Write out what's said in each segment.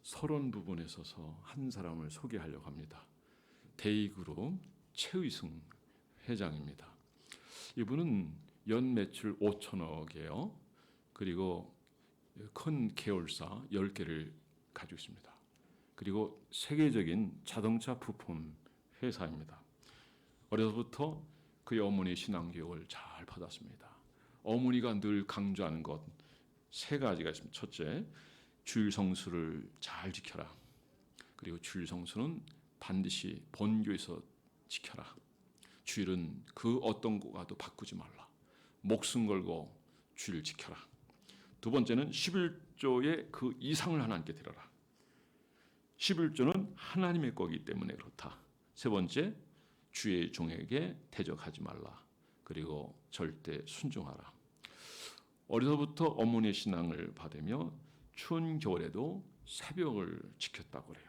서론 부분에 있어서 한 사람을 소개하려고 합니다. 데이그룹 최의승 회장입니다. 이분은 연 매출 5천억이에요. 그리고 큰 계열사 10개를 가지고 있습니다. 그리고 세계적인 자동차 부품 회사입니다. 어려서부터 그의 어머니의 신앙교육을 잘 받았습니다. 어머니가 늘 강조하는 것 세 가지가 있습니다. 첫째, 주일 성수를 잘 지켜라. 그리고 주일 성수는 반드시 본교에서 지켜라. 주일은 그 어떤 것과도 바꾸지 말라. 목숨 걸고 주일 지켜라. 두 번째는 11조의 그 이상을 하나님께 드려라. 11조는 하나님의 거기 때문에 그렇다. 세 번째, 주의 종에게 대적하지 말라. 그리고 절대 순종하라. 어려서부터 어머니의 신앙을 받으며 추운 겨울에도 새벽을 지켰다고 그래요.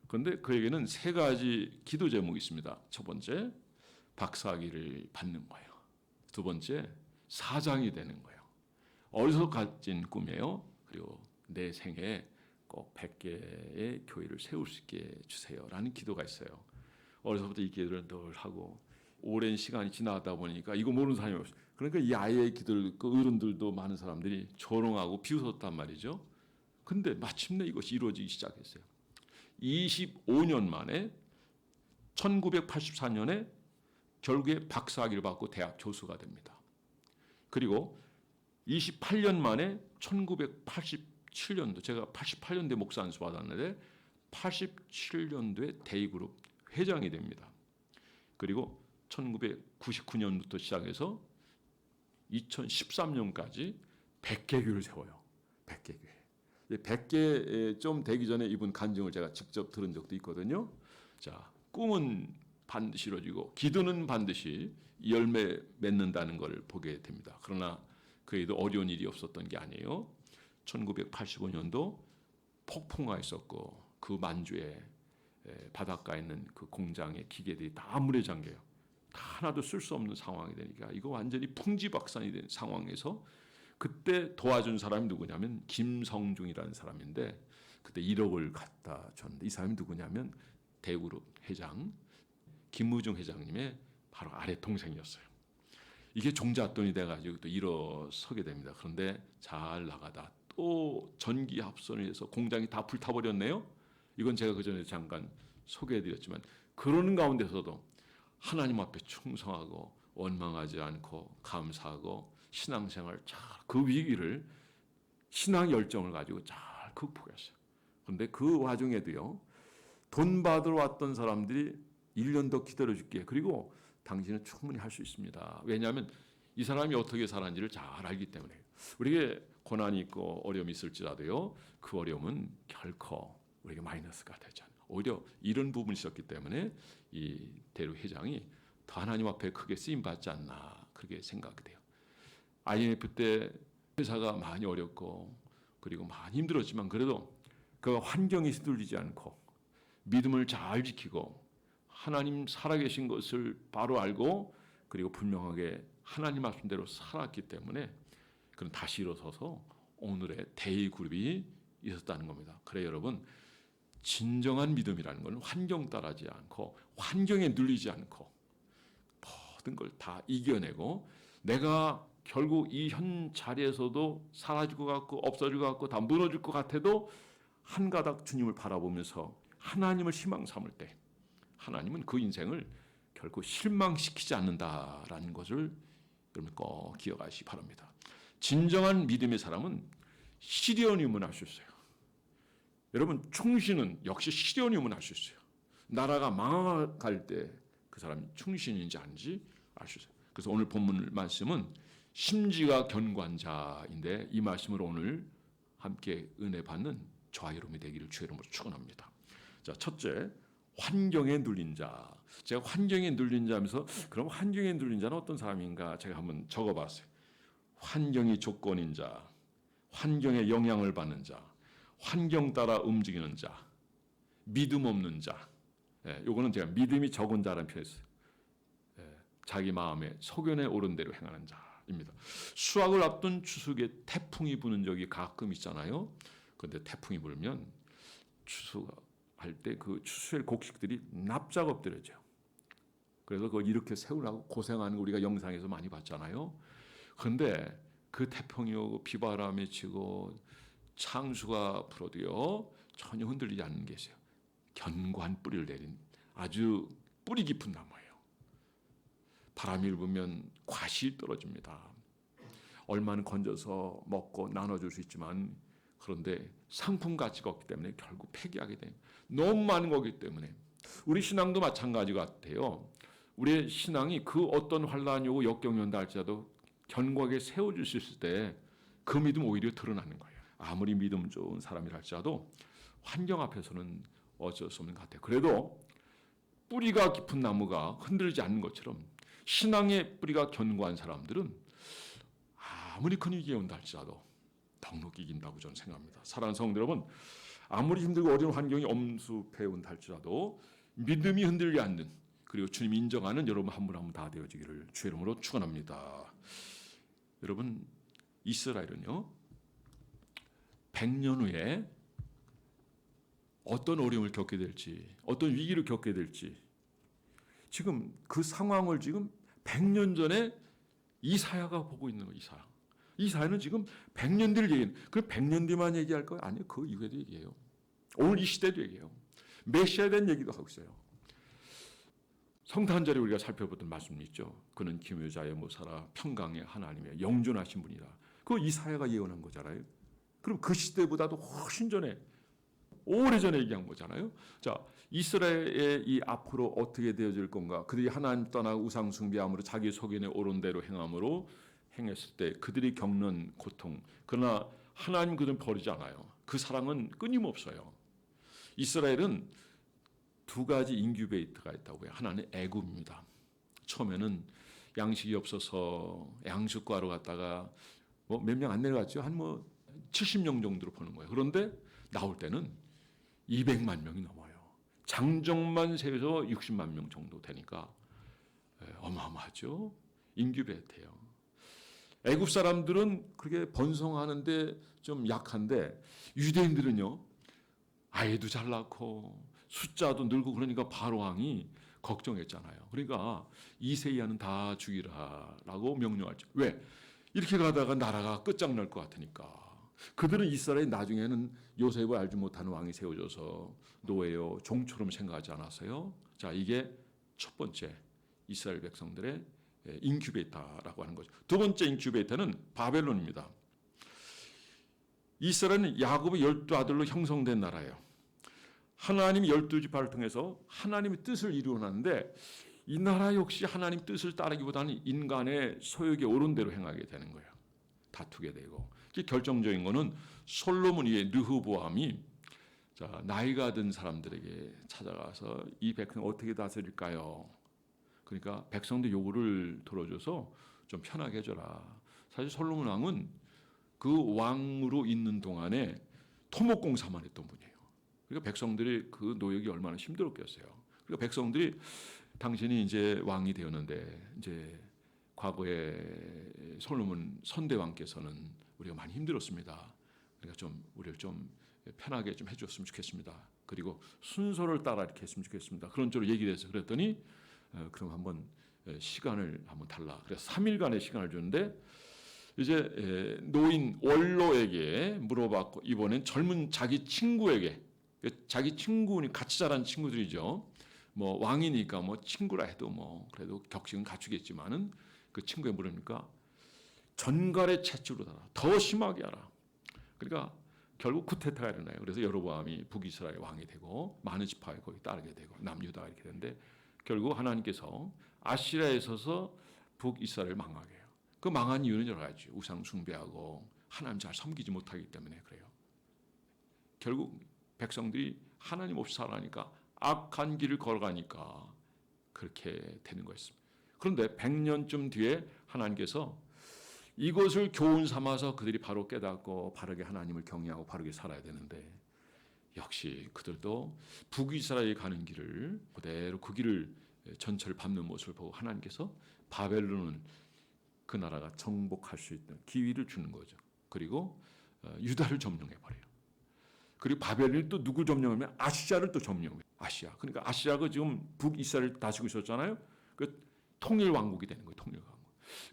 그런데 그에게는 세 가지 기도 제목이 있습니다. 첫 번째, 박사학위를 받는 거예요. 두 번째, 사장이 되는 거예요. 어려서 가진 꿈이에요. 그리고 내 생에 꼭 100개의 교회를 세울 수 있게 해주세요 라는 기도가 있어요. 어려서부터 이 기도를 늘 하고 오랜 시간이 지나다 보니까 이거 모르는 사람이 없어요. 그러니까 이 아이의 기도를 그 어른들도 많은 사람들이 조롱하고 비웃었단 말이죠. 근데 마침내 이것이 이루어지기 시작했어요. 25년 만에 1984년에 결국에 박사학위를 받고 대학 교수가 됩니다. 그리고 28년 만에 1987년도, 제가 88년도에 목사 안수 받았는데 87년도에 데이그룹 회장이 됩니다. 그리고 1999년부터 시작해서 2013년까지 100개 교회를 세워요. 100개 교회. 100개 좀 되기 전에 이분 간증을 제가 직접 들은 적도 있거든요. 자, 꿈은 반드시 이루어지고 기도는 반드시 열매 맺는다는 걸 보게 됩니다. 그러나 그에도 어려운 일이 없었던 게 아니에요. 1985년도 폭풍우가 있었고 그 만주에 바닷가에 있는 그 공장의 기계들이 다 물에 잠겨요. 하나도 쓸 수 없는 상황이 되니까 이거 완전히 풍지박산이 된 상황에서 그때 도와준 사람이 누구냐면 김성중이라는 사람인데 그때 1억을 갖다 줬는데 이 사람이 누구냐면 대그룹 회장 김무중 회장님의 바로 아래 동생이었어요. 이게 종잣돈이 돼가지고 또 일어서게 됩니다. 그런데 잘 나가다 또 전기 합선을 해서 공장이 다 불타버렸네요. 이건 제가 그전에 잠깐 소개해드렸지만 그러는 가운데서도 하나님 앞에 충성하고 원망하지 않고 감사하고 신앙생활 잘 그 위기를 신앙 열정을 가지고 잘 극복했어요. 그런데 그 와중에도요. 돈 받으러 왔던 사람들이 1년 더 기다려줄게. 그리고 당신은 충분히 할 수 있습니다. 왜냐하면 이 사람이 어떻게 살았는지를 잘 알기 때문에 우리에게 고난이 있고 어려움이 있을지라도요. 그 어려움은 결코 우리에게 마이너스가 되지 않아요. 오히려 이런 부분이 있었기 때문에 이 대루 회장이 더 하나님 앞에 크게 쓰임받지 않나 그렇게 생각이 돼요. IMF 때 회사가 많이 어렵고 그리고 많이 힘들었지만 그래도 그 환경에 휘둘리지 않고 믿음을 잘 지키고 하나님 살아계신 것을 바로 알고 그리고 분명하게 하나님 말씀대로 살았기 때문에 그런 다시 일어서서 오늘의 데이그룹이 있었다는 겁니다. 그래 여러분 진정한 믿음이라는 건 환경 따르지 않고 환경에 눌리지 않고 모든 걸 다 이겨내고 내가 결국 이 현 자리에서도 사라질 것 같고 없어질 것 같고 다 무너질 것 같아도 한 가닥 주님을 바라보면서 하나님을 희망 삼을 때 하나님은 그 인생을 결코 실망시키지 않는다라는 것을 여러분 꼭 기억하시기 바랍니다. 진정한 믿음의 사람은 시련이면 할 수 있어요. 여러분 충신은 역시 시련이면 할 수 있어요. 나라가 망할 때 그 사람이 충신인지 아닌지 알 수 있어요. 그래서 오늘 본문 말씀은 심지가 견고한 자인데 이 말씀으로 오늘 함께 은혜 받는 저와 여러분이 되기를 주의 이름으로 축원합니다. 자, 첫째 환경에 눌린 자. 제가 환경에 눌린 자면서 그럼 환경에 눌린 자는 어떤 사람인가 제가 한번 적어봤어요. 환경이 조건인 자, 환경에 영향을 받는 자, 환경 따라 움직이는 자, 믿음 없는 자. 요거는 제가 믿음이 적은 자라는 표현을 했어요. 자기 마음에 소견에 오른 대로 행하는 자입니다. 수확을 앞둔 추수기에 태풍이 부는 적이 가끔 있잖아요. 그런데 태풍이 불면 추수할 때 그 추수의 곡식들이 납작 엎드려져요. 그래서 그걸 이렇게 세우라고 고생하는 거 우리가 영상에서 많이 봤잖아요. 그런데 그 태풍이 오고 비바람이 치고 창수가 불어도요 전혀 흔들리지 않는 게 있어요. 견고한 뿌리를 내린 아주 뿌리 깊은 나무예요. 바람이 불면 과실이 떨어집니다. 얼마는 건져서 먹고 나눠줄 수 있지만 그런데 상품 가치가 없기 때문에 결국 폐기하게 돼요. 너무 많은 거기 때문에 우리 신앙도 마찬가지 같아요. 우리의 신앙이 그 어떤 환란이 오고 역경이 온다 할지라도 견고하게 세워질 수 있을 때 그 믿음 오히려 드러나는 거예요. 아무리 믿음 좋은 사람이라 할지라도 환경 앞에서는 어쩔 수 없는 것 같아요. 그래도 뿌리가 깊은 나무가 흔들리지 않는 것처럼 신앙의 뿌리가 견고한 사람들은 아무리 큰 위기가 온다 할지라도 넉넉히 이긴다고 저는 생각합니다. 사랑하는 성도 여러분, 아무리 힘들고 어려운 환경이 엄습해 온다 할지라도 믿음이 흔들리지 않는 그리고 주님 인정하는 여러분 한 분 한 분 다 되어지기를 주의 이름으로 축원합니다. 여러분, 이스라엘은요 100년 후에 어떤 어려움을 겪게 될지 어떤 위기를 겪게 될지 지금 그 상황을 지금 100년 전에 이사야가 보고 있는 거예요. 이사야는 지금 100년 뒤를 얘기해요. 그 100년 뒤만 얘기할 거예요? 아니요. 그 이후에도 얘기해요. 오늘 이 시대도 얘기해요. 메시아에 대한 얘기도 하고 있어요. 성탄 한 절에 우리가 살펴보던 말씀이 있죠. 그는 기묘자의 모사라 평강의 하나님의 영존하신 분이다. 그거 이사야가 예언한 거잖아요. 그럼 그 시대보다도 훨씬 전에 오래전에 얘기한 거잖아요. 자, 이스라엘의 이 앞으로 어떻게 되어질 건가? 그들이 하나님 떠나고 우상 숭배함으로 자기 소견에 옳은 대로 행함으로 행했을 때 그들이 겪는 고통. 그러나 하나님 그들은 버리지 않아요. 그 사랑은 끊임없어요. 이스라엘은 두 가지 인큐베이터가 있다고 해요. 하나는 애굽입니다. 처음에는 양식이 없어서 양식과로 갔다가 뭐 몇 명 안 내려갔죠. 한 70명 정도로 보는 거예요. 그런데 나올 때는 200만 명이 넘어요. 장정만 세워서 60만 명 정도 되니까 어마어마하죠. 인큐베이터예요. 애굽 사람들은 그렇게 번성하는데 좀 약한데 유대인들은요. 아이도 잘 낳고 숫자도 늘고 그러니까 바로 왕이 걱정했잖아요. 그러니까 이세야는 다 죽이라라고 명령하죠. 왜? 이렇게 가다가 나라가 끝장날 것 같으니까. 그들은 이스라엘 나중에는 요셉을 알지 못하는 왕이 세워져서 노예요 종처럼 생각하지 않았어요. 자, 이게 첫 번째 이스라엘 백성들의 인큐베이터라고 하는 거죠. 두 번째 인큐베이터는 바벨론입니다. 이스라엘은 야곱의 12아들로 형성된 나라예요. 하나님이 12지파를 통해서 하나님의 뜻을 이루어놨는데 이 나라 역시 하나님 뜻을 따르기보다는 인간의 소욕에 옳은 대로 행하게 되는 거예요. 다투게 되고 결정적인 거는 솔로몬의 르호보암이 자, 나이가 든 사람들에게 찾아가서 이 백성 어떻게 다스릴까요? 그러니까 백성들 요구를 들어줘서 좀 편하게 해줘라. 사실 솔로몬 왕은 그 왕으로 있는 동안에 토목공사만 했던 분이에요. 그러니까 백성들이 그 노역이 얼마나 힘들었겠어요. 그러니까 백성들이 당신이 이제 왕이 되었는데 이제 과거에 솔로몬 선대왕께서는 우리가 많이 힘들었습니다. 그러니까 좀 우리를 좀 편하게 좀 해줬으면 좋겠습니다. 그리고 순서를 따라 이렇게 했으면 좋겠습니다. 그런 쪽으로 얘기를 해서 그랬더니 그럼 한번 시간을 한번 달라. 그래서 3일간의 시간을 주는데 이제 노인 원로에게 물어봤고 이번엔 젊은 자기 친구에게 자기 친구니 같이 자란 친구들이죠. 뭐 왕이니까 뭐 친구라 해도 뭐 그래도 격식은 갖추겠지만은 그 친구에 물으니까 전갈의 채찍으로 달아 더 심하게 하라. 그러니까 결국 쿠데타가 일어나요. 그래서 여로보암이 북이스라엘 왕이 되고 많은 지파가 거기 따르게 되고 남유다가 이렇게 되는데 결국 하나님께서 아시리아에 서서 북이스라엘을 망하게 해요. 그 망한 이유는 여러 가지. 우상 숭배하고 하나님 잘 섬기지 못하기 때문에 그래요. 결국 백성들이 하나님 없이 살아가니까 악한 길을 걸어가니까 그렇게 되는 거였습니다. 그런데 100년쯤 뒤에 하나님께서 이것을 교훈 삼아서 그들이 바로 깨닫고 바르게 하나님을 경외하고 바르게 살아야 되는데 역시 그들도 북이스라엘에 가는 길을 그대로 그 길을 전철을 밟는 모습을 보고 하나님께서 바벨론은 그 나라가 정복할 수 있는 기회를 주는 거죠. 그리고 유다를 점령해 버려요. 그리고 바벨론이 또 누굴 점령하면 아시아를 또 점령해요. 아시아. 그러니까 아시아가 지금 북이스라엘 다스리고 있었잖아요. 그 통일 왕국이 되는 거예요. 통일 왕국.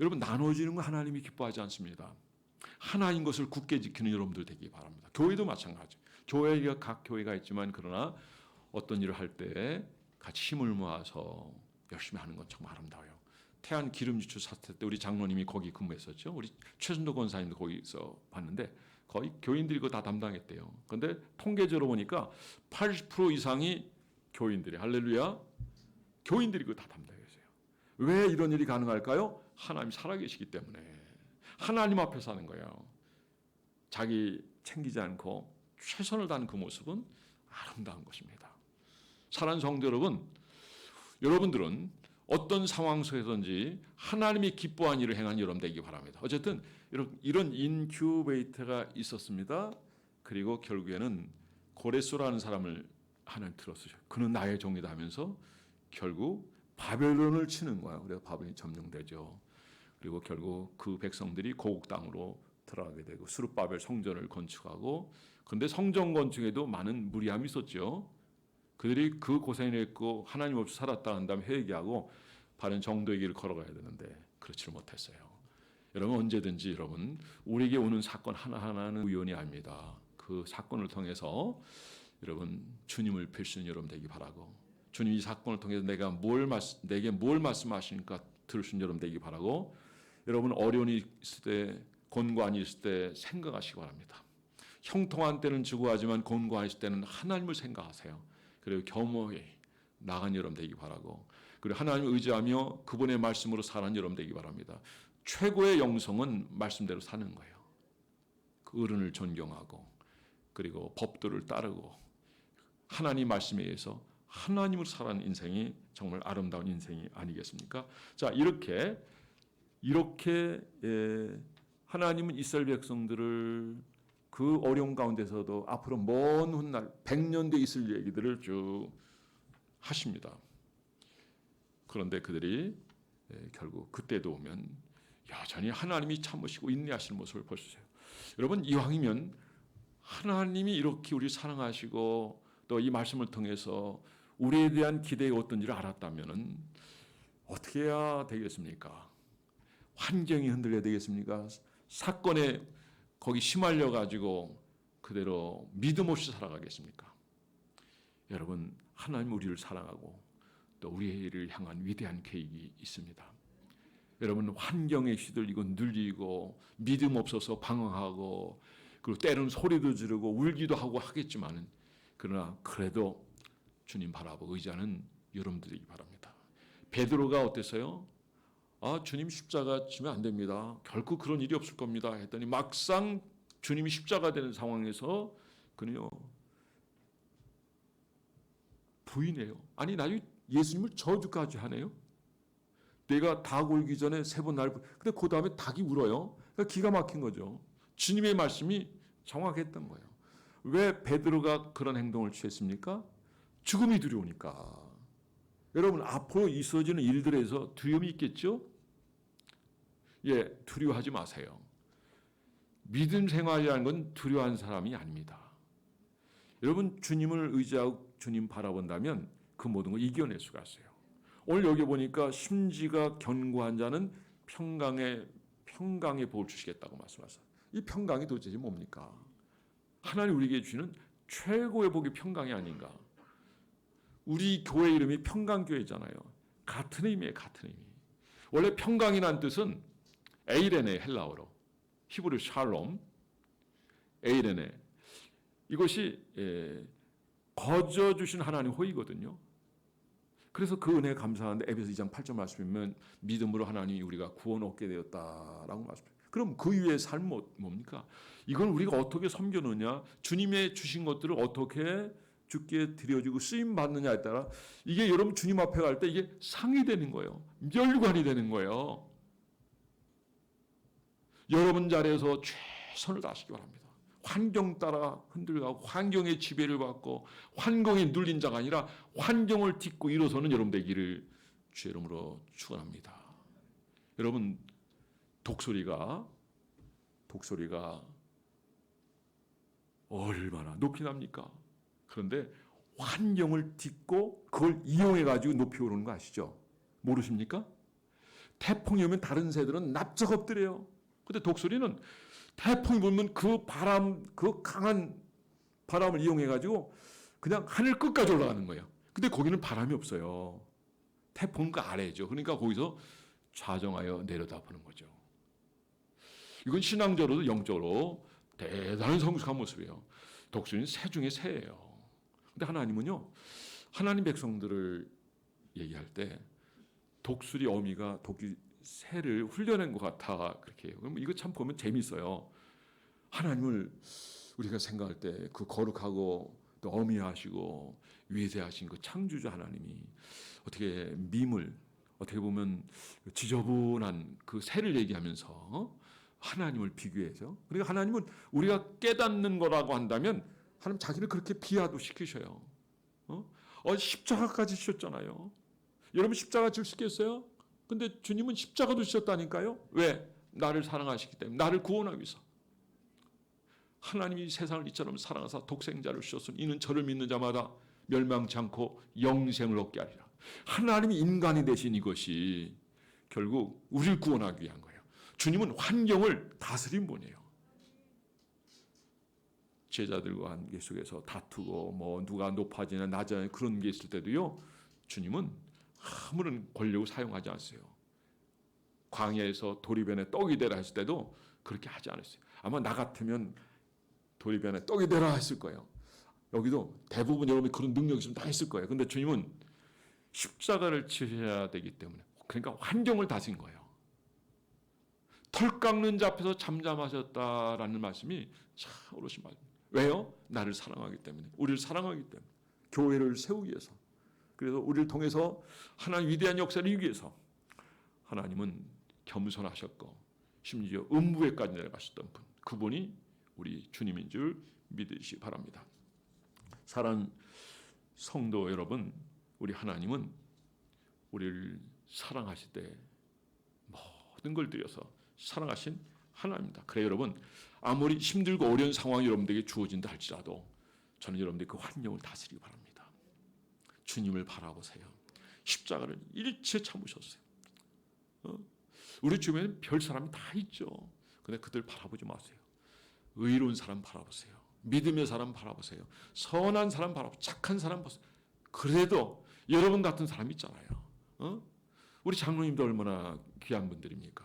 여러분 나눠지는 거 하나님이 기뻐하지 않습니다. 하나인 것을 굳게 지키는 여러분들 되기 바랍니다. 교회도 마찬가지. 교회가 각 교회가 있지만 그러나 어떤 일을 할 때 같이 힘을 모아서 열심히 하는 건 정말 아름다워요. 태안 기름지추 사태 때 우리 장로님이 거기 근무했었죠. 우리 최순도 권사님도 거기서 봤는데 거의 교인들이 그거 다 담당했대요. 그런데 통계적으로 보니까 80% 이상이 교인들이 할렐루야 교인들이 그거 다 담당했어요. 왜 이런 일이 가능할까요? 하나님 살아계시기 때문에 하나님 앞에 사는 거예요. 자기 챙기지 않고 최선을 다하는 그 모습은 아름다운 것입니다. 사랑하는 성도 여러분, 여러분들은 어떤 상황 속에서든지 하나님이 기뻐하는 일을 행한 여러분 되기 바랍니다. 어쨌든 이런 인큐베이터가 있었습니다. 그리고 결국에는 고레소라는 사람을 하나님 들었어요. 그는 나의 종이다 하면서 결국 바벨론을 치는 거예요. 그래서 바벨론이 점령되죠. 그리고 결국 그 백성들이 고국 땅으로 들어가게 되고 스룹바벨 성전을 건축하고 그런데 성전 건축에도 많은 무리함이 있었죠. 그들이 그 고생을 했고 하나님 없이 살았다 한 다음에 회개하고 바른 정도의 길을 걸어가야 되는데 그렇지를 못했어요. 여러분 언제든지 여러분 우리에게 오는 사건 하나하나는 우연이 아닙니다. 그 사건을 통해서 여러분 주님을 뵐 수 있는 여러분 되기 바라고 주님이 이 사건을 통해서 내게 뭘 말씀하시니까 들을 수 있는 여러분 되기 바라고 여러분 어려움이 있을 때 곤고함이 있을 때 생각하시기 바랍니다. 형통한 때는 주고하지만 곤고한 때는 하나님을 생각하세요. 그리고 겸허히 나간 여러분 되기 바라고 그리고 하나님을 의지하며 그분의 말씀으로 사는 여러분 되기 바랍니다. 최고의 영성은 말씀대로 사는 거예요. 그 어른을 존경하고 그리고 법도를 따르고 하나님 말씀에 의해서 하나님을 살아가는 인생이 정말 아름다운 인생이 아니겠습니까? 자 이렇게 하나님은 이스라엘 백성들을 그 어려운 가운데서도 앞으로 먼 훗날 100년 뒤에 있을 얘기들을 쭉 하십니다. 그런데 그들이 결국 그때도 오면 여전히 하나님이 참으시고 인내하시는 모습을 볼 수 있어요. 여러분 이왕이면 하나님이 이렇게 우리 사랑하시고 또 이 말씀을 통해서 우리에 대한 기대가 어떤지를 알았다면 어떻게 해야 되겠습니까? 환경이 흔들려야 되겠습니까? 사건에 거기 휘말려 가지고 그대로 믿음 없이 살아가겠습니까? 여러분 하나님 우리를 사랑하고 또 우리를 향한 위대한 계획이 있습니다. 여러분 환경에 휘둘리고 눌리고 믿음 없어서 방황하고 그리고 때로는 소리도 지르고 울기도 하고 하겠지만은 그러나 그래도 주님 바라보고 의지하는 여러분들이기 바랍니다. 베드로가 어땠어요? 주님 십자가 지면 안 됩니다. 결코 그런 일이 없을 겁니다. 했더니 막상 주님이 십자가 되는 상황에서 그는요 부인해요. 아니 나중에 예수님을 저주까지 하네요. 내가 닭 울기 전에 3번 날 근데 그 다음에 닭이 울어요. 그러니까 기가 막힌 거죠. 주님의 말씀이 정확했던 거예요. 왜 베드로가 그런 행동을 취했습니까? 죽음이 두려우니까. 여러분 앞으로 있어지는 일들에서 두려움이 있겠죠? 예, 두려워하지 마세요. 믿음 생활이라는 건 두려워하는 사람이 아닙니다. 여러분 주님을 의지하고 주님 바라본다면 그 모든 걸 이겨낼 수가 있어요. 오늘 여기 보니까 심지가 견고한 자는 평강의 복을 주시겠다고 말씀하셨어요. 이 평강이 도대체 뭡니까? 하나님 우리에게 주시는 최고의 복이 평강이 아닌가? 우리 교회 이름이 평강교회잖아요. 같은 의미예요. 같은 의미. 원래 평강이란 뜻은 에이레네 헬라어로 히브리 샬롬 에이레네 이것이 거저 주신 하나님 호의거든요. 그래서 그 은혜에 감사하는데 에베소 2장 8절 말씀이면 믿음으로 하나님이 우리가 구원 얻게 되었다라고 말씀해요. 그럼 그 위에 삶 뭡니까? 이걸 우리가 어떻게 섬겨느냐 주님의 주신 것들을 어떻게 주께 드려지고 쓰임 받느냐에 따라 이게 여러분 주님 앞에 갈 때 이게 상이 되는 거예요. 멸관이 되는 거예요. 여러분 자리에서 최선을 다하시기 바랍니다. 환경 따라 흔들려가고 환경의 지배를 받고 환경에 눌린 자가 아니라 환경을 딛고 일어서는 여러분 되기를 주의 이름으로 축원합니다. 여러분 독소리가 얼마나 높이 납니까? 그런데 환경을 딛고 그걸 이용해 가지고 높이 오르는 거 아시죠? 모르십니까? 태풍이 오면 다른 새들은 납작 엎드려요. 근데 독수리는 태풍이 불면 그 바람, 그 강한 바람을 이용해 가지고 그냥 하늘 끝까지 올라가는 거예요. 근데 거기는 바람이 없어요. 태풍은 그 아래죠. 그러니까 거기서 좌정하여 내려다보는 거죠. 이건 신앙적으로도 영적으로 대단한 성숙한 모습이에요. 독수리는 새 중에 새예요. 근데 하나님은요, 하나님 백성들을 얘기할 때 독수리 어미가 새를 훈련한 것 같아 그렇게 해요. 그럼 이거 참 보면 재밌어요. 하나님을 우리가 생각할 때 그 거룩하고 또 어미하시고 위대하신 그 창조주 하나님이 어떻게 밈을 어떻게 보면 지저분한 그 새를 얘기하면서 하나님을 비교해서, 그러니까 하나님은 우리가 깨닫는 거라고 한다면 하나님 자기를 그렇게 비하도 시키셔요. 십자가까지 지셨잖아요. 여러분 십자가 질 수 있겠어요? 근데 주님은 십자가도 지셨다니까요. 왜? 나를 사랑하시기 때문에, 나를 구원하기 위해서. 하나님이 세상을 이처럼 사랑하사 독생자를 주셨으니 이는 저를 믿는 자마다 멸망치 않고 영생을 얻게 하리라. 하나님이 인간이 되신 이것이 결국 우리를 구원하기 위한 거예요. 주님은 환경을 다스린 분이에요. 제자들과 관계 속에서 다투고 뭐 누가 높아지나 낮아지나 그런 게 있을 때도요, 주님은 아무런 권력을 사용하지 않았어요. 광야에서 도리변에 떡이 되라 했을 때도 그렇게 하지 않았어요. 아마 나 같으면 도리변에 떡이 되라 했을 거예요. 여기도 대부분 여러분이 그런 능력이 있으면 다 했을 거예요. 근데 주님은 십자가를 지셔야 되기 때문에, 그러니까 환경을 다진 거예요. 털 깎는 자 앞에서 잠잠하셨다라는 말씀이 참 어르신 말. 왜요? 나를 사랑하기 때문에, 우리를 사랑하기 때문에, 교회를 세우기 위해서. 그래서 우리를 통해서 하나님 위대한 역사를 이루기 위해서 하나님은 겸손하셨고 심지어 음부에까지 내려가셨던 분, 그분이 우리 주님인 줄 믿으시기 바랍니다. 사랑하는 성도 여러분, 우리 하나님은 우리를 사랑하실 때 모든 걸 들여서 사랑하신 하나님입니다. 그래 여러분, 아무리 힘들고 어려운 상황이 여러분들에게 주어진다 할지라도 저는 여러분들 그 환경을 다스리기 바랍니다. 주님을 바라보세요. 십자가를 일체 참으셨어요. 우리 주변에 별 사람이 다 있죠. 근데 그들 바라보지 마세요. 의로운 사람 바라보세요. 믿음의 사람 바라보세요. 선한 사람 바라보세요. 착한 사람 보세요. 그래도 여러분 같은 사람 있잖아요. 우리 장로님도 얼마나 귀한 분들입니까?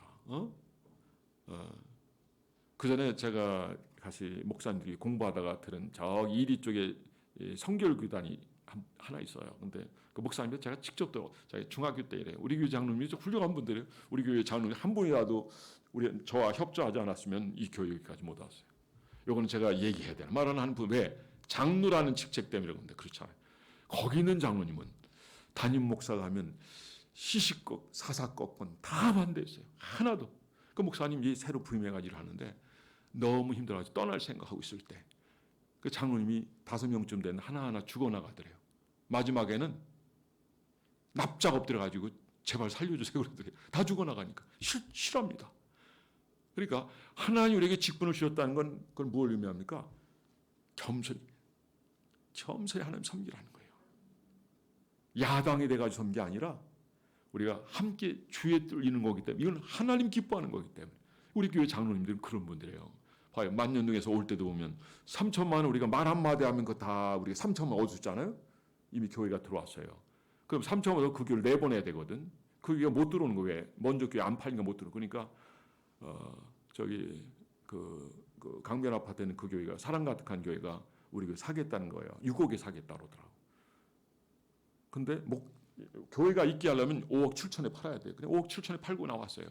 그 전에 제가 같이 목사님들이 공부하다가 들은 저기 이리 쪽에 성결교단이 하나 있어요. 근데 그 목사님들 제가 직접 또 중학교 때 이래요. 우리 교회 장로님이 훌륭한 분들이에요. 우리 교회 장로님 한 분이라도 우리 저와 협조하지 않았으면 이 교회까지 못 왔어요. 요거는 제가 얘기해야 되나 말하는 한 분, 왜? 장로라는 직책 때문에 그런데 그렇잖아요. 거기 있는 장로님은 담임 목사가 하면 시시꺽 사사건건 다 반대했어요. 하나도. 그 목사님이 새로 부임해가지고 하는데 너무 힘들어가지고 떠날 생각하고 있을 때 그 장로님이 5명쯤 되는 하나하나 죽어나가더래요. 마지막에는 납작 엎드려가지고 제발 살려주세요 그러더래요. 다 죽어나가니까 싫어합니다. 그러니까 하나님 우리에게 직분을 주셨다는 건 그걸 뭘 의미합니까? 겸손히 하나님 섬기라는 거예요. 야당이 돼가지고 섬기 게 아니라 우리가 함께 주의 뜻을 이루는 거기 때문에, 이건 하나님 기뻐하는 거기 때문에. 우리 교회 장로님들은 그런 분들이에요. 봐요. 만년동에서 올 때도 보면 3천만 원 우리가 말 한마디 하면 그거 다 우리가 3천만 원 얻었잖아요. 이미 교회가 들어왔어요. 그럼 3천만 원 그 교회를 내보내야 되거든. 그 교회가 못 들어오는 거예요. 먼저 교회 안 팔니까 못 들어오고. 그러니까 저기 그 강변 아파트에 있는 그 교회가, 사랑 가득한 교회가 우리 교회 사겠다는 거예요. 6억에 사겠다 그러더라고. 근데 교회가 있게 하려면 5억 7천에 팔아야 돼요. 그냥 5억 7천에 팔고 나왔어요.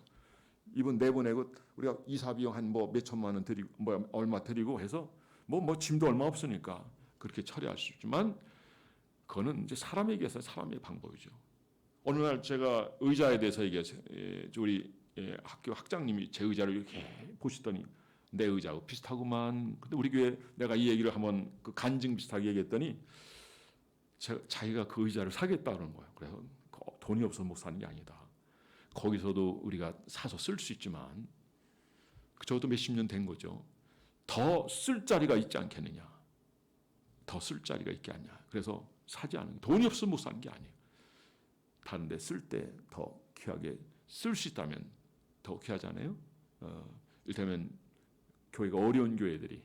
이분 내보내고 우리가 이사 비용 한 몇 천만 원 드리고 얼마 드리고 해서 짐도 얼마 없으니까 그렇게 처리할 수 있지만, 그거는 이제 사람에게서 사람의 방법이죠. 어느 날 제가 의자에 대해서 얘기했어요. 우리 학교 학장님이 제 의자를 이렇게 보시더니 내 의자하고 비슷하구만. 근데 우리 교회 내가 이 얘기를 한번 그 간증 비슷하게 얘기했더니 자기가 그 의자를 사겠다 그러는 거예요. 그래서 돈이 없어서 못 사는 게 아니다. 거기서도 우리가 사서 쓸 수 있지만 적어도 몇십 년 된 거죠. 더 쓸 자리가 있지 않겠느냐. 더 쓸 자리가 있게 하냐. 그래서 사지 않은, 돈이 없으면 못 사는 게 아니에요. 다른 데 쓸 때 더 귀하게 쓸 수 있다면 더 귀하잖아요. 이를테면 교회가 어려운 교회들이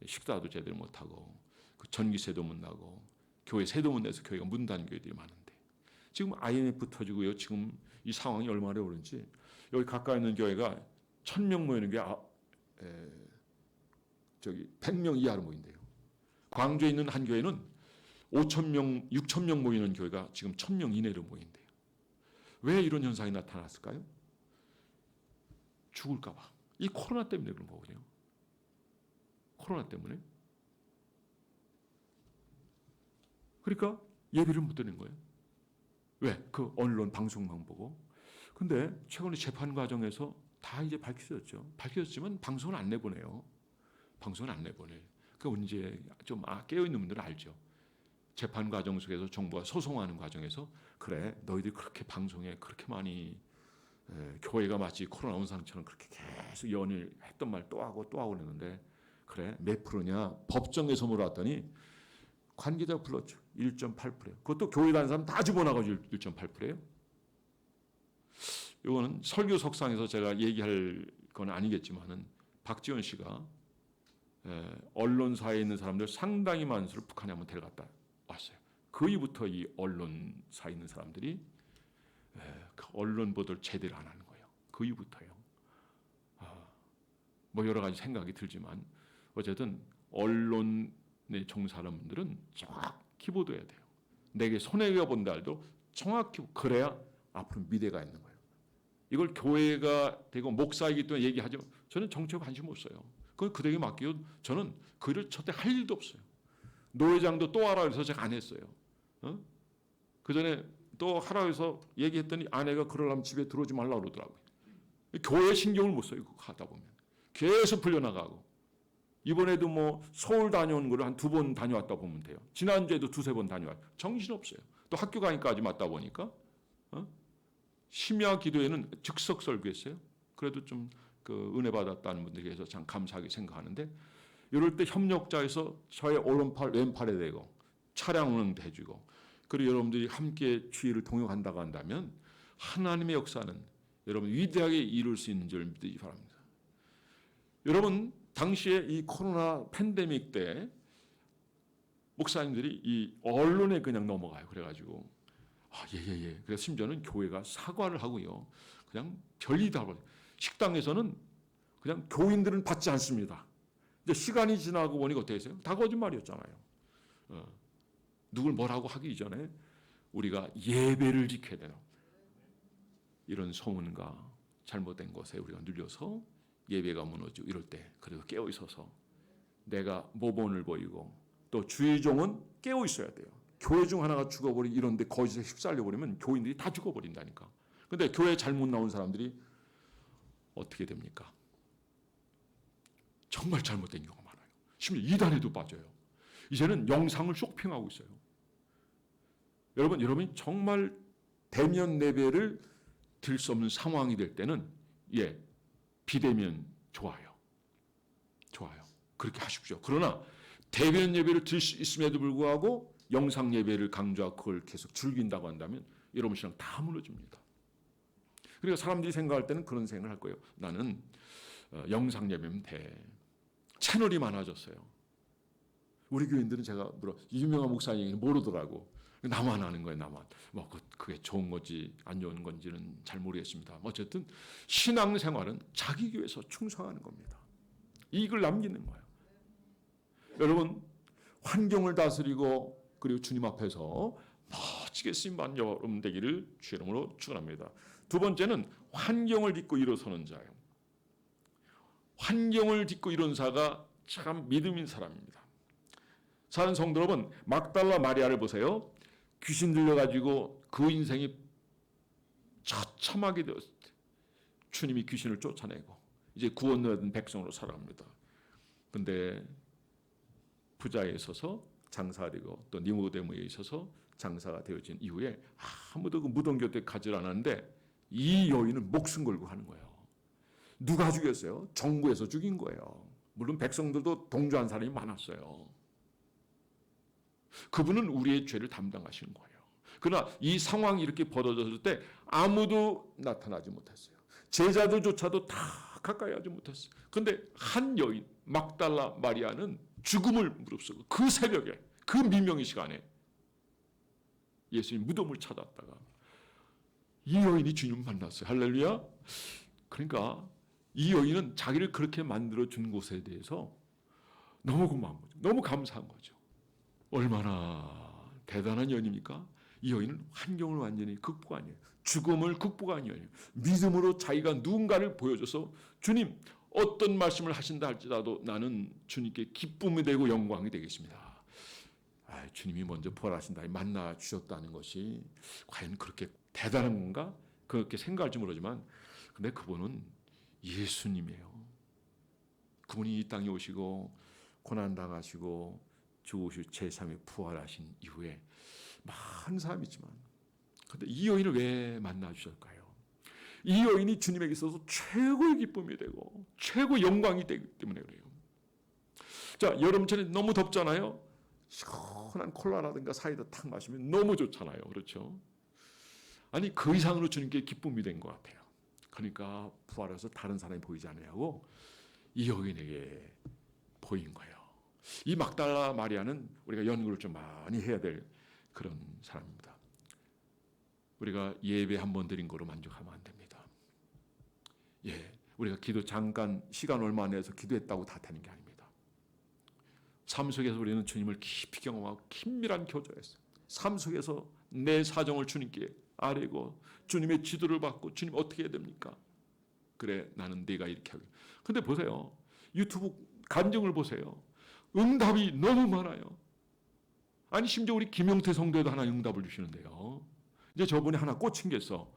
식사도 제대로 못하고 그 전기세도 못 나고 교회 세도 못 내서 교회가 문 닫는 교회들이 많은데 지금 IMF 터지고요. 지금 이 상황이 얼마나 어려운지 여기 가까이 있는 교회가 1000명 모이는 게 100명 이하로 모인대요. 광주에 있는 한 교회는 5,000명, 6,000명 모이는 교회가 지금 1,000명 이내로 모인대요. 왜 이런 현상이 나타났을까요? 죽을까 봐. 이 코로나 때문에 그런 거거든요. 코로나 때문에. 그러니까 예배를 못 드리는 거예요. 왜? 그 언론 방송만 보고. 근데 최근에 재판 과정에서 다 이제 밝혀졌죠. 밝혀졌지만 방송을 안 내보내요. 방송을 안 내보내. 그 문제 좀 깨어있는 분들은 알죠. 재판 과정 속에서 정부가 소송하는 과정에서 그래 너희들이 그렇게 방송에 그렇게 많이 교회가 마치 코로나 온상처럼 그렇게 계속 연일 했던 말 또 하고 그랬는데 그래 몇 프로냐 법정에서 물어봤더니 관계자 불렀죠. 1.8%예요. 그것도 교회 다니는 사람 다 집어넣어가지고 1.8%예요. 이거는 설교 석상에서 제가 얘기할 건 아니겠지만은 박지원 씨가 언론사에 있는 사람들 상당히 많은 수를 북한에 한번 데려갔다 왔어요. 그 이후부터 이 언론사에 있는 사람들이 그 언론 보도를 제대로 안 하는 거예요. 그 이후부터요. 뭐 여러 가지 생각이 들지만 어쨌든 언론에 종사하는 분들은 정확히 보도해야 돼요. 내게 손해가 본다 해도 정확히 그래야 앞으로 미래가 있는 거예요. 이걸 교회가 되고 목사이기 때문에 얘기하죠. 저는 정치에 관심 없어요. 그건 그들에게 맡기고 저는 그 일을 절대 할 일도 없어요. 노회장도 또 하라 해서 제가 안 했어요. 그 전에 또 하라 해서 얘기했더니 아내가 그러려면 집에 들어오지 말라고 그러더라고요. 교회 신경을 못 써요. 그거 하다 보면. 계속 풀려나가고. 이번에도 뭐 서울 다녀온 거를 한 2번 다녀왔다 보면 돼요. 지난주에도 2-3번 다녀왔어요. 정신없어요. 또 학교 가니까지 맞다 보니까. 심야 기도회는 즉석 설교했어요. 그래도 좀 그 은혜 받았다는 분들께서 참 감사하게 생각하는데 이럴 때 협력자에서 저의 오른팔 왼팔에 대고 차량 운행도 해주고 그리고 여러분들이 함께 주의를 동역한다고 한다면 하나님의 역사는 여러분 위대하게 이룰 수 있는 줄 믿으시기 바랍니다. 여러분 당시에 이 코로나 팬데믹 때 목사님들이 이 언론에 그냥 넘어가요. 그래가지고 예예예. 그래서 심지어는 교회가 사과를 하고요. 그냥 별일이다. 식당에서는 그냥 교인들은 받지 않습니다. 이제 시간이 지나고 보니까 어떻게 했어요? 다 거짓말이었잖아요. 누굴 뭐라고 하기 이전에 우리가 예배를 지켜야 돼요. 이런 소문과 잘못된 것에 우리가 눌려서 예배가 무너지고 이럴 때 그래도 깨어 있어서 내가 모본을 보이고 또 주의 종은 깨어 있어야 돼요. 교회 중 하나가 죽어버리 이런데 거짓에 휩쓸려 버리면 교인들이 다 죽어버린다니까. 근데 교회 잘못 나온 사람들이 어떻게 됩니까? 정말 잘못된 경우가 많아요. 심지어 이단에도 빠져요. 이제는 영상을 쇼핑하고 있어요. 여러분이 정말 대면 예배를 드릴 수 없는 상황이 될 때는 비대면 좋아요. 그렇게 하십시오. 그러나 대면 예배를 드릴 수 있음에도 불구하고 영상 예배를 강조하고 그걸 계속 즐긴다고 한다면 여러분 신앙 다 무너집니다. 그리고 사람들이 생각할 때는 그런 생각을 할 거예요. 나는 영상 예배면 돼. 채널이 많아졌어요. 우리 교인들은 제가 유명한 목사 얘기는 모르더라고. 나만 아는 거예요. 나만. 뭐 그게 좋은 건지 안 좋은 건지는 잘 모르겠습니다. 어쨌든 신앙생활은 자기 교회에서 충성하는 겁니다. 이익을 남기는 거예요. 여러분 환경을 다스리고 그리고 주님 앞에서 멋지게 쓰임받는 여러분 되기를 주의 이름으로 축원합니다. 두 번째는 환경을 딛고 일어서는 자예요. 환경을 딛고 일어선 자가 참 믿음인 사람입니다. 사는 성도 여러분, 막달라 마리아를 보세요. 귀신 들려가지고 그 인생이 처참하게 되었을 때 주님이 귀신을 쫓아내고 이제 구원 얻은 백성으로 살아갑니다. 근데 부자에 있어서 장사되고 또 니고데모에 있어서 장사가 되어진 이후에 아무도 그 무덤 곁에 가지 않았는데 이 여인은 목숨 걸고 하는 거예요. 누가 죽였어요? 정부에서 죽인 거예요. 물론 백성들도 동조한 사람이 많았어요. 그분은 우리의 죄를 담당하시는 거예요. 그러나 이 상황이 이렇게 벌어졌을 때 아무도 나타나지 못했어요. 제자들조차도 다 가까이 하지 못했어요. 그런데 한 여인 막달라 마리아는 죽음을 무릅쓰고 그 새벽에 그 미명의 시간에 예수님 무덤을 찾았다가 이 여인이 주님을 만났어요. 할렐루야. 그러니까 이 여인은 자기를 그렇게 만들어준 곳에 대해서 너무 고마운 거죠. 너무 감사한 거죠. 얼마나 대단한 여인입니까? 이 여인은 환경을 완전히 극복한 여인, 죽음을 극복한 여인, 믿음으로 자기가 누군가를 보여줘서 주님 어떤 말씀을 하신다 할지라도 나는 주님께 기쁨이 되고 영광이 되겠습니다. 주님이 먼저 부활하신다, 만나 주셨다는 것이 과연 그렇게 대단한 건가? 그렇게 생각할지 모르지만 근데 그분은 예수님이에요. 그분이 이 땅에 오시고 고난당하시고 죽으시고 제3에 부활하신 이후에 많은 사람이 있지만 근데 이 여인을 왜 만나 주셨을까요? 이 여인이 주님에게 있어서 최고의 기쁨이 되고 최고의 영광이 되기 때문에 그래요. 자, 여름철에 너무 덥잖아요. 시원한 콜라라든가 사이다 탁 마시면 너무 좋잖아요. 그렇죠? 아니 그 이상으로 주님께 기쁨이 된 것 같아요. 그러니까 부활해서 다른 사람이 보이지 않냐고 이 여인에게 보인 거예요. 이 막달라 마리아는 우리가 연구를 좀 많이 해야 될 그런 사람입니다. 우리가 예배 한 번 드린 거로 만족하면 안 됩니다. 우리가 기도 잠깐 시간 얼마 내서 기도했다고 다 되는 게 아닙니다. 삶 속에서 우리는 주님을 깊이 경험하고 긴밀한 교제했어요. 삶 속에서 내 사정을 주님께 아뢰고 주님의 지도를 받고 주님 어떻게 해야 됩니까? 그래 나는 네가 이렇게 하고. 근데 보세요. 유튜브 간증을 보세요. 응답이 너무 많아요. 아니 심지어 우리 김용태 성도에도 하나 응답을 주시는데요. 이제 저분이 하나 꽂힌 게 있어.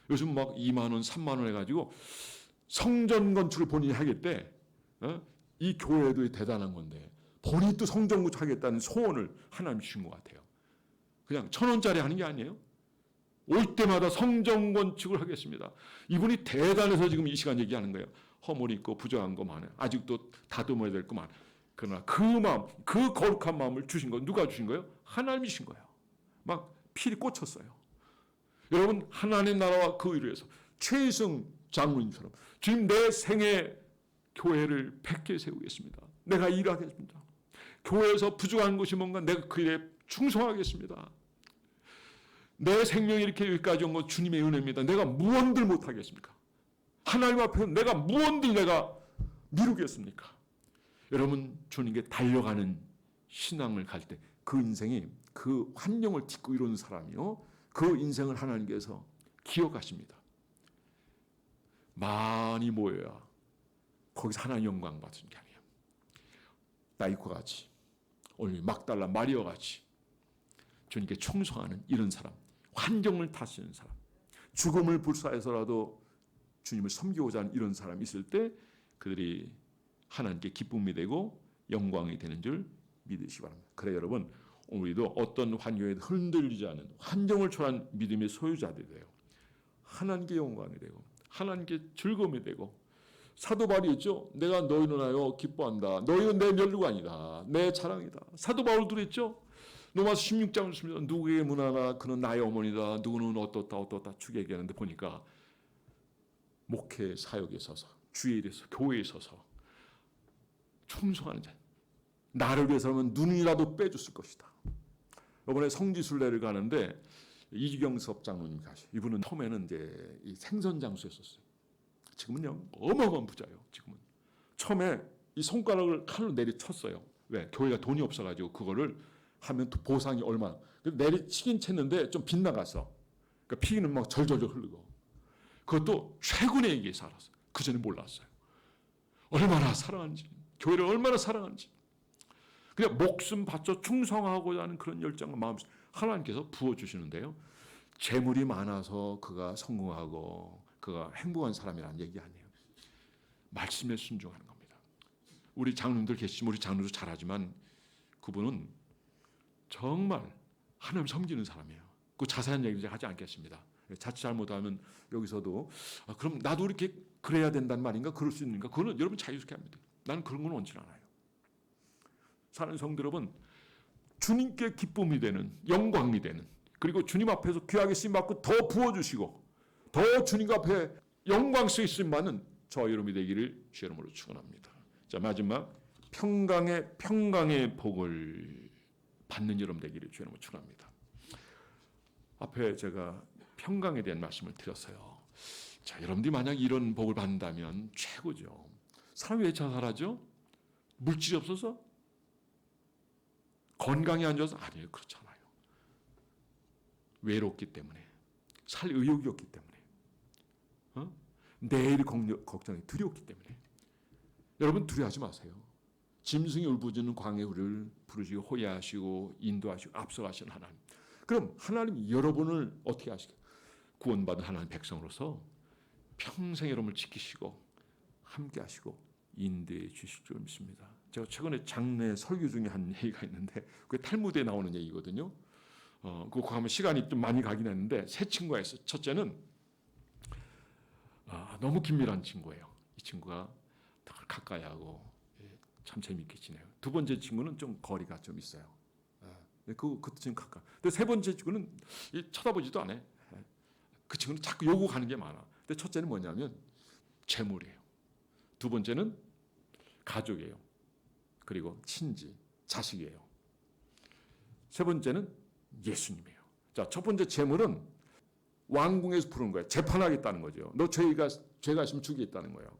요즘 막 2만 원, 3만 원 해가지고 성전 건축을 본인이 하겠대. 이 교회도 대단한 건데 본인이 또 성전 건축하겠다는 소원을 하나님 주신 것 같아요. 그냥 1,000원짜리 하는 게 아니에요. 올 때마다 성전 건축을 하겠습니다. 이분이 대단해서 지금 이 시간 얘기하는 거예요. 허물이 있고 부정한 거 많아요. 아직도 다듬어야 될 거 많아요. 그러나 그 마음, 그 거룩한 마음을 주신 건 누가 주신 거예요? 하나님이 주신 거예요. 막 필이 꽂혔어요. 여러분 하나님의 나라와 그 의를 위해서 최희승 장로님처럼 주님 내 생애 교회를 100개 세우겠습니다. 내가 일하겠습니다. 교회에서 부족한 것이 뭔가 내가 그 일에 충성하겠습니다. 내 생명이 이렇게 여기까지 온 건 주님의 은혜입니다. 내가 무언들 못하겠습니까? 하나님 앞에 내가 무언들 내가 미루겠습니까? 여러분 주님께 달려가는 신앙을 갈 때 그 인생이 그 환경을 딛고 이루는 사람이요. 그 인생을 하나님께서 기억하십니다. 많이 모여야 거기서 하나님 영광 받는 게 아니에요. 나이코 같이 오늘 막달라 마리아 같이 주님께 충성하는 이런 사람, 환경을 다스리는 사람, 죽음을 불사해서라도 주님을 섬기고자 하는 이런 사람이 있을 때 그들이 하나님께 기쁨이 되고 영광이 되는 줄 믿으시기 바랍니다. 그래 여러분 우리도 어떤 환경에 흔들리지 않은 환경을 초월한 믿음의 소유자들이 돼요. 하나님께 영광이 되고 하나님께 즐거움이 되고 사도 바울이 있죠. 내가 너희는 하여 기뻐한다. 너희는 내 면류관이다. 내 자랑이다. 사도 바울도 그랬죠. 로마서 16장을 쓰면 누구의 문화가 그는 나의 어머니다. 누구는 어떻다 쭉 얘기하는데 보니까 목회 사역에 서서 주의 일에 서서 교회에 서서 충성하는 자. 나를 위해서라면 눈이라도 빼줬을 것이다. 이번에 성지순례를 가는데 이주경섭 장로님 가시. 이분은 처음에는 이제 이 생선 장수였었어요. 지금은요 어마어마한 부자예요. 지금은 처음에 이 손가락을 칼로 내리쳤어요. 왜? 교회가 돈이 없어가지고 그거를 하면 또 보상이 얼마. 내리치긴 쳤는데 좀 빗나갔어. 그러니까 피는 막 절절절 흐르고. 그것도 최근에 이게 살았어요. 그 전에 몰랐어요. 얼마나 사랑하는지, 교회를 얼마나 사랑하는지. 그냥 목숨 바쳐 충성하고자 하는 그런 열정과 마음 하나님께서 부어주시는데요. 재물이 많아서 그가 성공하고 그가 행복한 사람이라는 얘기 아니에요. 말씀에 순종하는 겁니다. 우리 장로님들 계시지만 우리 장로도 잘하지만 그분은 정말 하나님 섬기는 사람이에요. 그 자세한 얘기를 하지 않겠습니다. 자칫 잘못하면 여기서도 그럼 나도 이렇게 그래야 된다는 말인가? 그럴 수 있는가? 그거는 여러분 자유롭게 합니다. 나는 그런 건 원치 않아요. 사는 성도 여러분, 주님께 기쁨이 되는, 영광이 되는, 그리고 주님 앞에서 귀하게 쓰임받고 더 부어주시고 더 주님 앞에 영광스러운 쓰임받는 저와 여러분이 되기를 주 이름으로 축원합니다. 자, 마지막 평강의 복을 받는 여러분 되기를 주 이름으로 축원합니다. 앞에 제가 평강에 대한 말씀을 드렸어요. 자, 여러분들이 만약 이런 복을 받는다면 최고죠. 사람이 왜 자살하죠? 물질이 없어서? 건강이 안 좋아서? 아니에요. 그렇지 않아요. 외롭기 때문에, 살 의욕이 없기 때문에, 내일이 걱정이 두려웠기 때문에. 여러분 두려워하지 마세요. 짐승이 울부짖는 광야에 우리를 부르시고 호위하시고 인도하시고 앞서가시는 하나님. 그럼 하나님이 여러분을 어떻게 하시게? 구원받은 하나님 백성으로서 평생 여러분을 지키시고 함께 하시고 인도해 주실 줄 믿습니다. 제가 최근에 장례 설교 중에 한 얘기가 있는데 그게 탈무드에 나오는 얘기거든요. 그거 하면 시간이 좀 많이 가긴 했는데 세 친구가 있어요. 첫째는 너무 긴밀한 친구예요. 이 친구가 가까이 하고 참 재밌게 지내요. 두 번째 친구는 좀 거리가 좀 있어요. 그것도 좀 가까워. 근데 세 번째 친구는 쳐다보지도 않아요. 그 친구는 자꾸 요구하는 게 많아. 근데 첫째는 뭐냐면 재물이에요. 두 번째는 가족이에요. 그리고 친지, 자식이에요. 세 번째는 예수님이에요. 자, 첫 번째 재물은 왕궁에서 부르는 거예요. 재판하겠다는 거죠. 너 죄가 있으면 죽이겠다는 거예요.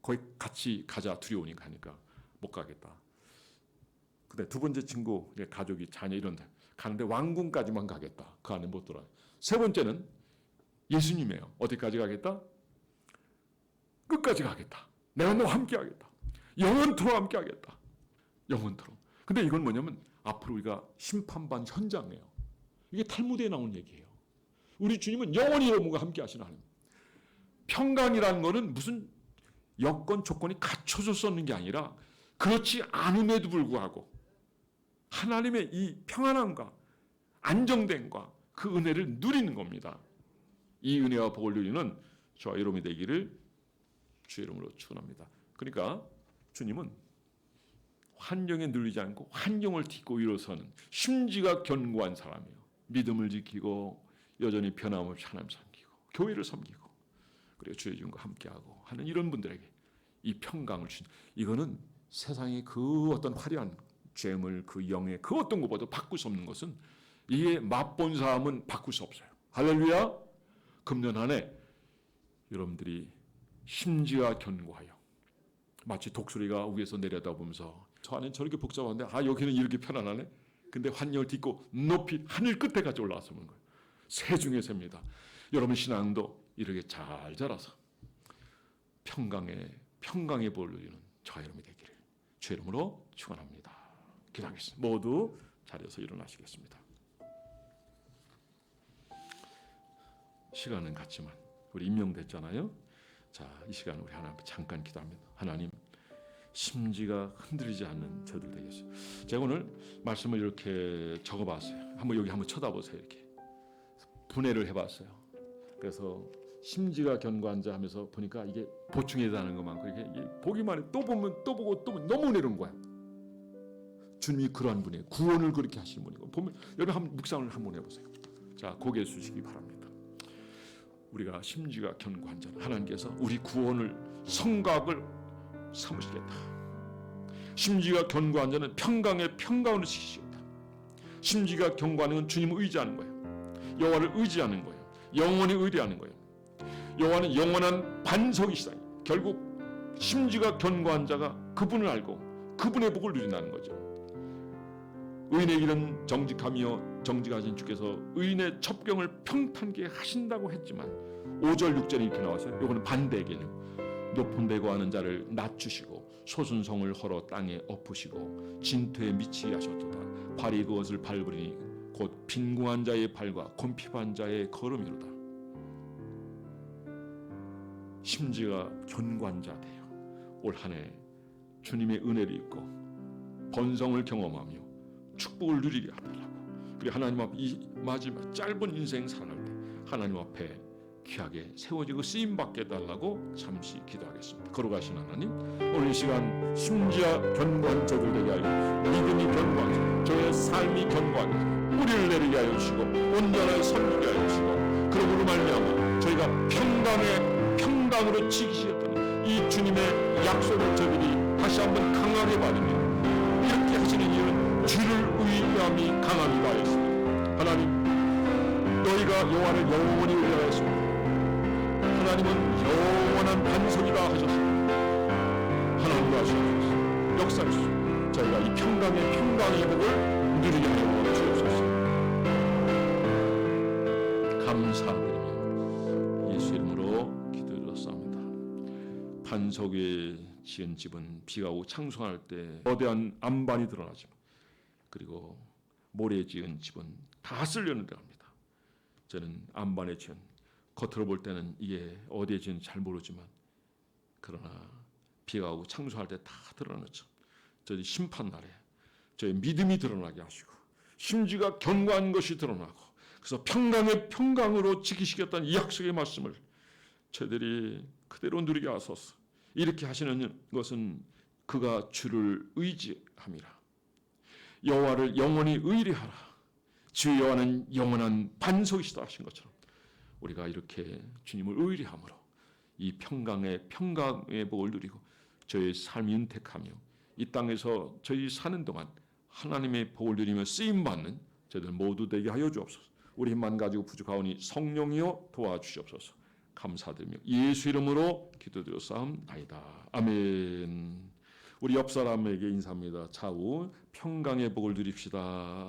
거기 같이 가자 두려우니까 하니까 못 가겠다. 근데 두 번째 친구, 가족이 자녀 이런 데 가는데 왕궁까지만 가겠다. 그 안에 못 들어요. 세 번째는 예수님이에요. 어디까지 가겠다? 끝까지 가겠다. 내가 너와 함께 하겠다. 영원토록 함께 하겠다. 영원토록. 근데 이건 뭐냐면 앞으로 우리가 심판반 현장이에요. 이게 탈무드에 나온 얘기예요. 우리 주님은 영원히 여러분과 함께 하시는 하나님. 평강이라는 거는 무슨 여건 조건이 갖춰져 있는 게 아니라 그렇지 않음에도 불구하고 하나님의 이 평안함과 안정됨과 그 은혜를 누리는 겁니다. 이 은혜와 복을 누리는 저와 여러분이 되기를 주의 이름으로 축원합니다. 그러니까 주님은 환경에 눌리지 않고 환경을 딛고 일어서는 심지가 견고한 사람이에요. 믿음을 지키고 여전히 변함없이 하나님 섬기고 교회를 섬기고 그리고 주의 이름과 함께하고 하는 이런 분들에게 이 평강을 주신 이거는 세상의 그 어떤 화려한 죄물 그 영의 그 어떤 것보다 바꿀 수 없는 것은 이게 맛본 사람은 바꿀 수 없어요. 할렐루야. 금년 한 해 여러분들이 심지가 견고하여 마치 독수리가 위에서 내려다보면서 저 안에 저렇게 복잡한데 여기는 이렇게 편안하네. 근데 환경을 딛고 높이 하늘 끝에까지 올라와서 보는 거예요. 새 중에 새입니다. 여러분 신앙도 이렇게 잘 자라서 평강의 복을 누리는 저와 여러분이 되기를 주의 이름으로 축원합니다. 기도하겠습니다. 모두 자리에서 일어나시겠습니다. 시간은 같지만 우리 임명됐잖아요. 자, 이 시간 우리 하나님 잠깐 기도합니다. 하나님, 심지가 흔들리지 않는 저들 되겠어요. 제가 오늘 말씀을 이렇게 적어봤어요. 여기 한번 쳐다보세요. 이렇게 분해를 해봤어요. 그래서 심지가 견고한 자 하면서 보니까 이게 보충해야 하는 것만큼 이렇게 보기만 해 또 보면 또 보고 또 보면 너무 은혜로운 거야. 주님이 그러한 분이에요. 구원을 그렇게 하시는 분이고 보면 여러분 한번 묵상을 한번 해보세요. 자, 고개 숙이시기 바랍니다. 우리가 심지가 견고한 자는 하나님께서 우리 구원을 성곽을 삼으시겠다. 심지가 견고한 자는 평강을 지키시겠다. 심지가 견고한 건 주님을 의지하는 거예요. 여호와를 의지하는 거예요. 영원히 의뢰하는 거예요. 여호와는 영원한 반석이시다. 결국 심지가 견고한 자가 그분을 알고 그분의 복을 누린다는 거죠. 의인의 길은 정직하며 정직하신 주께서 의인의 첩경을 평탄케 하신다고 했지만 5절 6절에 이렇게 나와서 이거는 반대 개념. 높은 데 거하는 자를 낮추시고 소순성을 헐어 땅에 엎으시고 진토에 미치게 하셨도다. 발이 그것을 밟으리니 곧 빈궁한 자의 발과 곤핍한 자의 걸음이로다. 심지가 견고한 자 돼요. 올 한 해 주님의 은혜를 입고 번성을 경험하며 축복을 누리게 하달라고. 그리고 하나님 앞에 이 마지막 짧은 인생 살아갈 때 하나님 앞에 귀하게 세워지고 쓰임받게 해달라고 잠시 기도하겠습니다. 거룩하신 하나님, 오늘 이 시간 심지어 견고한 저들 되게 하여 믿음이 견고하게, 저의 삶이 견고하게 뿌리를 내리게 하여 주시고 온전하게 섬기게 하여 주시고, 그러므로 말미암아 저희가 평강으로 지키시겠다는 이 주님의 약속을 저들이 다시 한번 강하게 받으며 이렇게 하시는 이유는 주를 의뢰함이 강함이 다하였습니다. 하나님, 너희가 여호와를 영원히 의뢰하였습니다. 하나님은 영원한 반석이다 하셨습니다. 하나님과 하시옵소서. 역사하시옵소서. 저희가 이 평강의 회복을 누리게 하여 주옵소서. 감사드리며 예수 이름으로 기도드렸사옵나다. 반석 위에 지은 집은 비가 오고 창수할 때 거대한 안반이 드러나지만, 그리고 모래에 지은 집은 다 쓸려는 데갑니다. 저는 안반에 지은, 겉으로 볼 때는 이게 어디에 지은지 잘 모르지만, 그러나 비가 오고 창수할 때 다 드러나죠. 저희 심판날에 저희 믿음이 드러나게 하시고 심지가 견고한 것이 드러나고, 그래서 평강으로 지키시겠다는 이 약속의 말씀을 저희들이 그대로 누리게 하소서. 이렇게 하시는 것은 그가 주를 의지함이라. 여호와를 영원히 의뢰하라. 주 여호와는 영원한 반석이시다 하신 것처럼 우리가 이렇게 주님을 의뢰함으로 이 평강의 복을 누리고 저희 삶이 윤택하며 이 땅에서 저희 사는 동안 하나님의 복을 누리며 쓰임받는 저희들 모두 되게 하여 주옵소서. 우리 힘만 가지고 부족하오니 성령이여 도와주시옵소서. 감사드리며 예수 이름으로 기도드렸사옵나이다. 아멘. 우리 옆 사람에게 인사합니다. 차후 평강의 복을 누립시다.